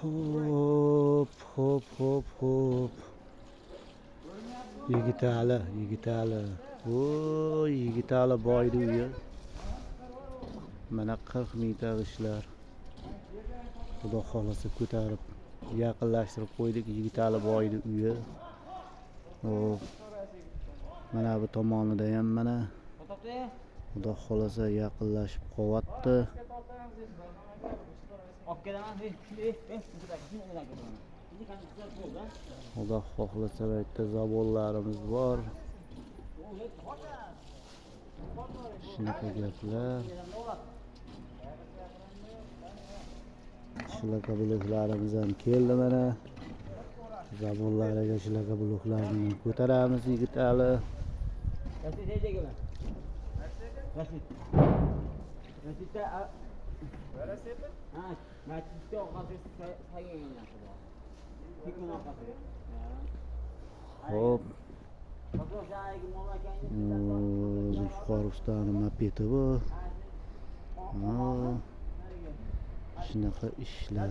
Hop hop hop hop. Yigitali, Yigitali. Voy, Yigitali boydi uyi. Mana 40 mingta ishlar. Xudo xolasa ko'tarib, yaqinlashtirib qo'ydik Yigitali boydi uyi. Hop. Mana bu tomonida ham mana Xudo xolasa yaqinlashib qo'yapti. Xudo xohlasa bu yerda zavollarimiz bor. Shunaqa gaplar. Shunaqa bloklarimiz ham keldi mana. Zavollarga shunaqa bloklarni ko'taramiz Yigitali. Hop. Zulfiqor ustani mopedi bu. Shunaqa ishlar.